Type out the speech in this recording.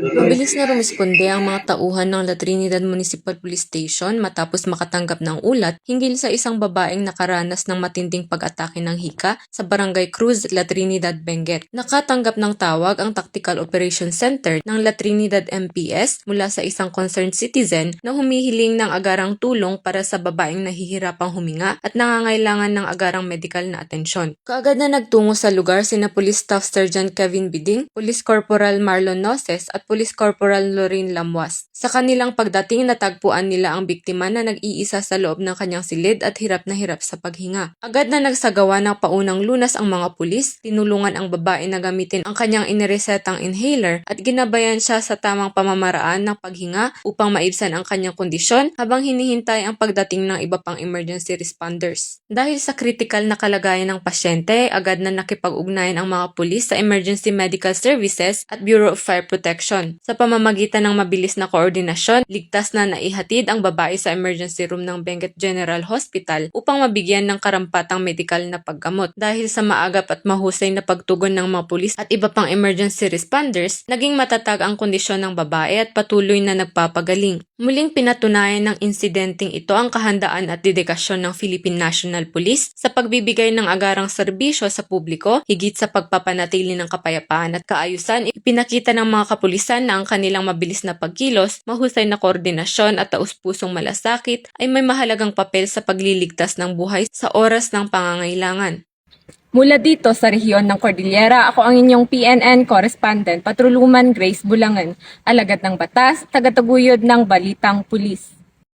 Mabilis na rumisponde ang mga tauhan ng La Trinidad Municipal Police Station matapos makatanggap ng ulat hinggil sa isang babaeng nakaranas ng matinding pag-atake ng hika sa Barangay Cruz, La Trinidad, Benguet. Nakatanggap ng tawag ang Tactical Operations Center ng La Trinidad MPS mula sa isang concerned citizen na humihiling ng agarang tulong para sa babaeng nahihirapang huminga at nangangailangan ng agarang medical na atensyon. Kaagad na nagtungo sa lugar sina Police Staff Sergeant Kevin Biding, Police Corporal Marlon Noses at Police Corporal Lorraine Lamuas. Sa kanilang pagdating, natagpuan nila ang biktima na nag-iisa sa loob ng kanyang silid at hirap na hirap sa paghinga. Agad na nagsagawa ng paunang lunas ang mga pulis, tinulungan ang babae na gamitin ang kanyang iniresetang inhaler at ginabayan siya sa tamang pamamaraan ng paghinga upang maibsan ang kanyang kondisyon habang hinihintay ang pagdating ng iba pang emergency responders. Dahil sa critical na kalagayan ng pasyente, agad na nakipag-ugnayan ang mga pulis sa Emergency Medical Services at Bureau of Fire Protection. Sa pamamagitan ng mabilis na koordinasyon, ligtas na naihatid ang babae sa emergency room ng Benguet General Hospital upang mabigyan ng karampatang medikal na paggamot. Dahil sa maagap at mahusay na pagtugon ng mga pulis at iba pang emergency responders, naging matatag ang kondisyon ng babae at patuloy na nagpapagaling. Muling pinatunayan ng insidenteng ito ang kahandaan at dedikasyon ng Philippine National Police sa pagbibigay ng agarang serbisyo sa publiko, higit sa pagpapanatili ng kapayapaan at kaayusan. Ipinakita ng mga kapulisan na ang kanilang mabilis na pagkilos, mahusay na koordinasyon at taus-pusong malasakit ay may mahalagang papel sa pagliligtas ng buhay sa oras ng pangangailangan. Mula dito sa rehiyon ng Cordillera, ako ang inyong PNN correspondent, Patruluman Grace Bulangan, alagad ng batas, tagataguyod ng Balitang Pulis.